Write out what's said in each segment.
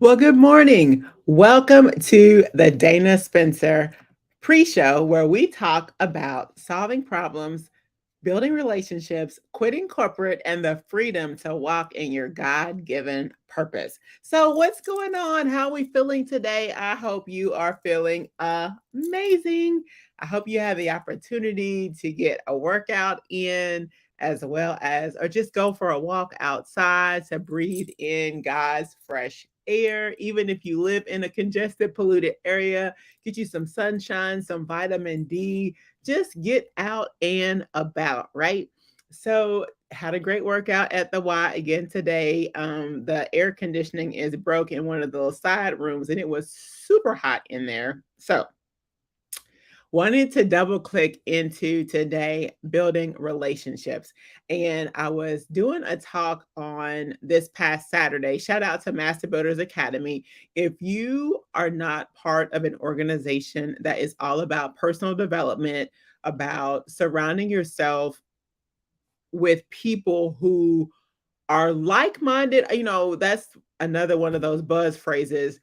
Well, good morning. Welcome to the Dana Spencer pre show where we talk about solving problems, building relationships, quitting corporate, and the freedom to walk in your God given purpose. So, what's going on? How are we feeling today? I hope you are feeling amazing. I hope you have the opportunity to get a workout in as well as, or just go for a walk outside to breathe in God's fresh air. Even if you live in a congested, polluted area, get you some sunshine, some vitamin D, just get out and about, right? So, had a great workout at the Y again today. The air conditioning is broke in one of those side rooms, and it was super hot in there. So, wanted to double click into today building relationships. And I was doing a talk on this past Saturday. Shout out to Master Builders Academy. If you are not part of an organization that is all about personal development, about surrounding yourself with people who are like minded, that's another one of those buzz phrases,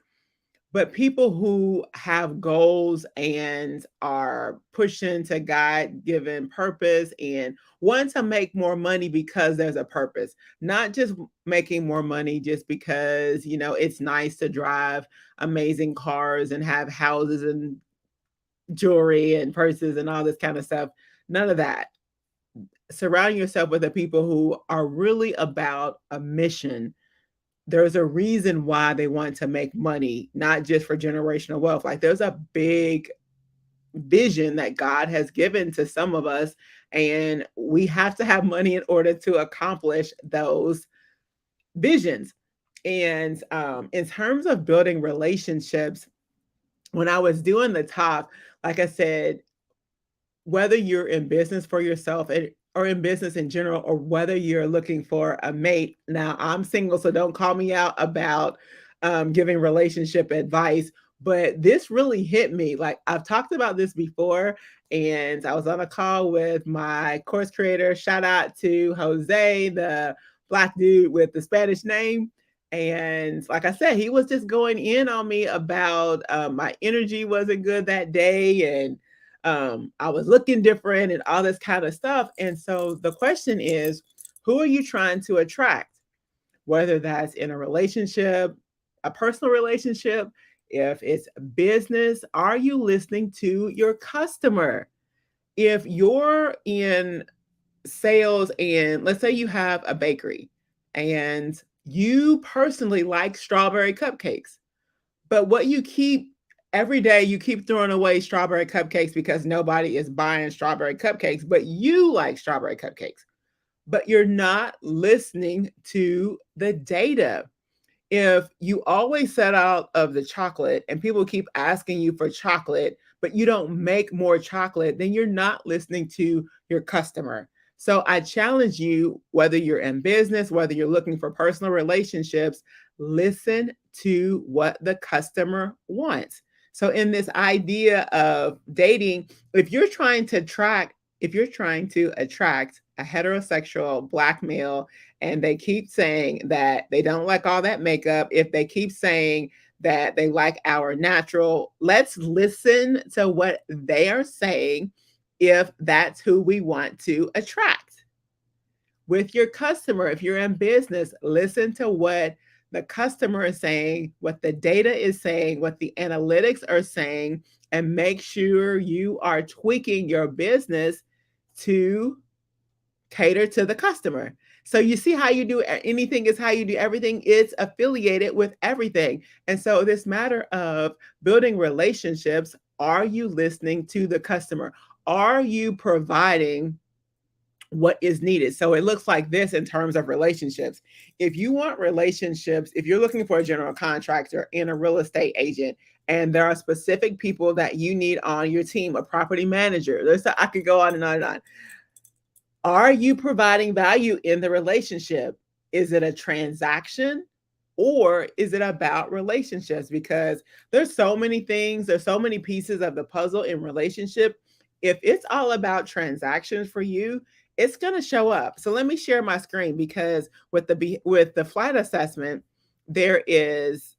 but people who have goals and are pushing to God given purpose and want to make more money because there's a purpose, not just making more money just because, it's nice to drive amazing cars and have houses and jewelry and purses and all this kind of stuff. None of that. Surround yourself with the people who are really about a mission. There's a reason why they want to make money, not just for generational wealth. Like there's a big vision that God has given to some of us, and we have to have money in order to accomplish those visions. And in terms of building relationships, when I was doing the talk, like I said, whether you're in business for yourself or in business in general, or whether you're looking for a mate. Now, I'm single, so don't call me out about giving relationship advice, but this really hit me. Like, I've talked about this before, and I was on a call with my course creator. Shout out to Jose, the Black dude with the Spanish name. And like I said, he was just going in on me about my energy wasn't good that day, and I was looking different and all this kind of stuff. And so the question is, who are you trying to attract? Whether that's in a relationship, a personal relationship, if it's business, are you listening to your customer? If you're in sales and let's say you have a bakery and you personally like strawberry cupcakes, but what you keep every day, you keep throwing away strawberry cupcakes because nobody is buying strawberry cupcakes, but you like strawberry cupcakes. But you're not listening to the data. If you always set out of the chocolate and people keep asking you for chocolate, but you don't make more chocolate, then you're not listening to your customer. So I challenge you, whether you're in business, whether you're looking for personal relationships, listen to what the customer wants. So in this idea of dating, if you're trying to attract a heterosexual black male and they keep saying that they don't like all that makeup, if they keep saying that they like our natural, let's listen to what they are saying if that's who we want to attract. With your customer, if you're in business, listen to what the customer is saying, what the data is saying, what the analytics are saying, and make sure you are tweaking your business to cater to the customer. So you see how you do anything is how you do everything. It's affiliated with everything. And so this matter of building relationships, are you listening to the customer? Are you providing what is needed? So it looks like this in terms of relationships. If you want relationships, if you're looking for a general contractor and a real estate agent, and there are specific people that you need on your team, a property manager, I could go on and on and on. Are you providing value in the relationship? Is it a transaction or is it about relationships? Because there's so many things, there's so many pieces of the puzzle in relationship. If it's all about transactions for you, it's going to show up. So let me share my screen because with the flight assessment, there is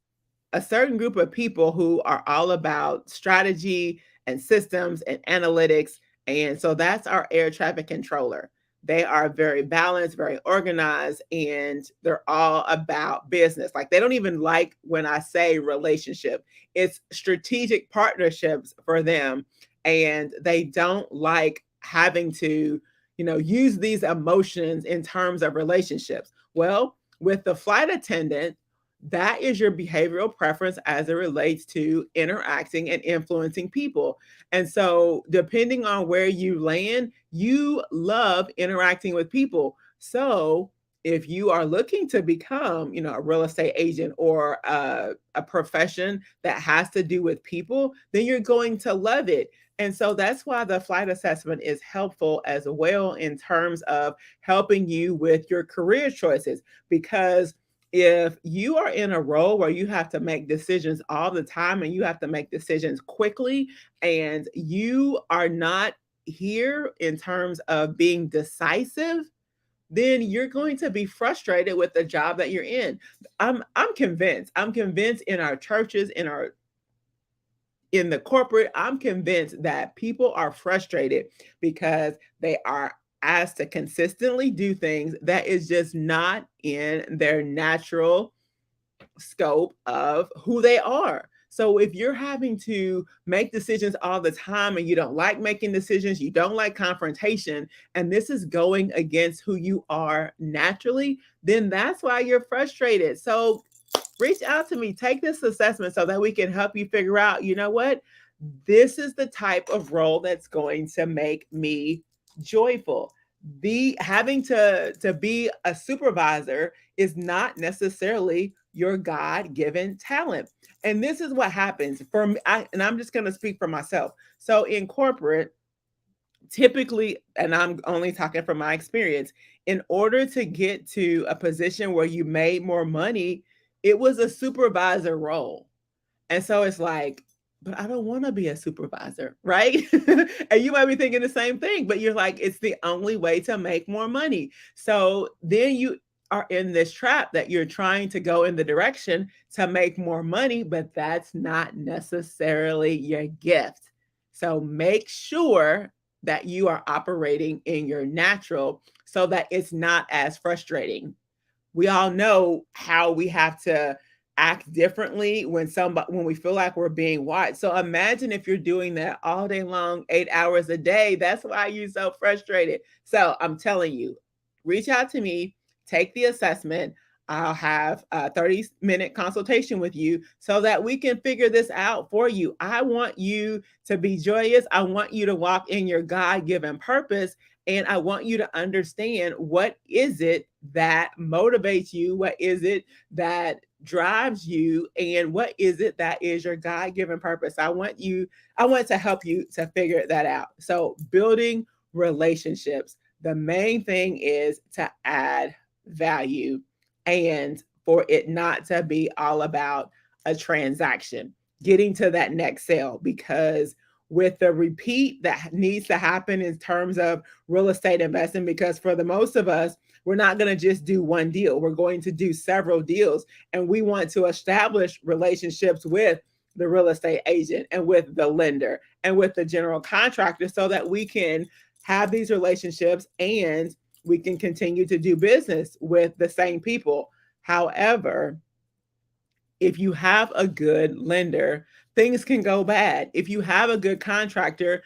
a certain group of people who are all about strategy and systems and analytics. And so that's our air traffic controller. They are very balanced, very organized, and they're all about business. Like they don't even like when I say relationship, it's strategic partnerships for them. And they don't like having to, use these emotions in terms of relationships. Well, with the flight attendant, that is your behavioral preference as it relates to interacting and influencing people. And so, depending on where you land, you love interacting with people. So, if you are looking to become, a real estate agent or a profession that has to do with people, then you're going to love it. And so that's why the flight assessment is helpful as well in terms of helping you with your career choices. Because if you are in a role where you have to make decisions all the time and you have to make decisions quickly, and you are not here in terms of being decisive, then you're going to be frustrated with the job that you're in. I'm convinced. I'm convinced in our churches, in the corporate, I'm convinced that people are frustrated because they are asked to consistently do things that is just not in their natural scope of who they are. So if you're having to make decisions all the time and you don't like making decisions, you don't like confrontation, and this is going against who you are naturally, then that's why you're frustrated. So reach out to me, take this assessment so that we can help you figure out, what? This is the type of role that's going to make me joyful. Be having to be a supervisor is not necessarily your God-given talent. And this is what happens for me. And I'm just going to speak for myself. So in corporate, typically, and I'm only talking from my experience, in order to get to a position where you made more money, it was a supervisor role. And so it's like, but I don't want to be a supervisor, right? And you might be thinking the same thing, but you're like, it's the only way to make more money. So then you are in this trap that you're trying to go in the direction to make more money, but that's not necessarily your gift. So make sure that you are operating in your natural so that it's not as frustrating. We all know how we have to act differently when we feel like we're being watched. So imagine if you're doing that all day long, 8 hours a day. That's why you're so frustrated. So I'm telling you, reach out to me, take the assessment. I'll have a 30-minute consultation with you so that we can figure this out for you. I want you to be joyous. I want you to walk in your God-given purpose. And I want you to understand, what is it that motivates you? What is it that drives you? And what is it that is your God-given purpose? I want to help you to figure that out. So building relationships, the main thing is to add value and for it not to be all about a transaction, getting to that next sale. Because with the repeat that needs to happen in terms of real estate investing, because for the most of us, we're not going to just do one deal. We're going to do several deals. And we want to establish relationships with the real estate agent and with the lender and with the general contractor so that we can have these relationships and we can continue to do business with the same people. However, if you have a good lender, things can go bad. If you have a good contractor,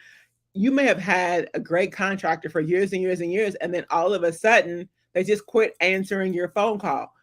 you may have had a great contractor for years and years and years, and then all of a sudden they just quit answering your phone call.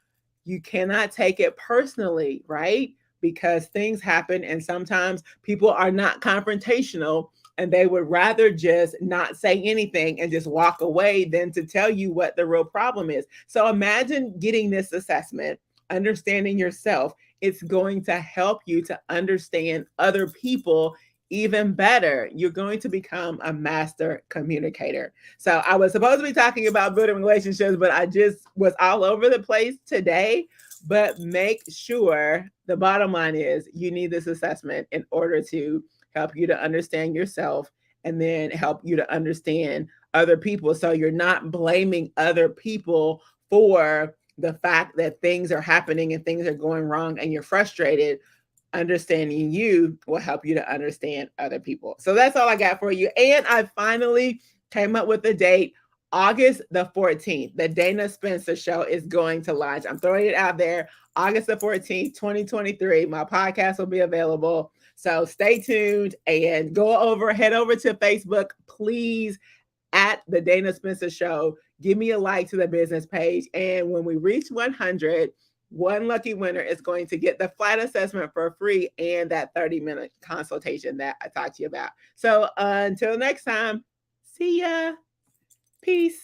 You cannot take it personally, right? Because things happen and sometimes people are not confrontational and they would rather just not say anything and just walk away than to tell you what the real problem is. So imagine getting this assessment, understanding yourself. It's going to help you to understand other people even better. You're going to become a master communicator. So I was supposed to be talking about building relationships, but I just was all over the place today. But make sure, the bottom line is, you need this assessment in order to help you to understand yourself and then help you to understand other people. So you're not blaming other people for the fact that things are happening and things are going wrong and you're frustrated, understanding you will help you to understand other people. So that's all I got for you. And I finally came up with a date. August the 14th, the Dana Spencer Show is going to launch. I'm throwing it out there. August the 14th, 2023. My podcast will be available. So stay tuned and head over to Facebook, please, at the Dana Spencer Show. Give me a like to the business page. And when we reach 100, one lucky winner is going to get the flight assessment for free and that 30-minute consultation that I talked to you about. So until next time, see ya. Peace.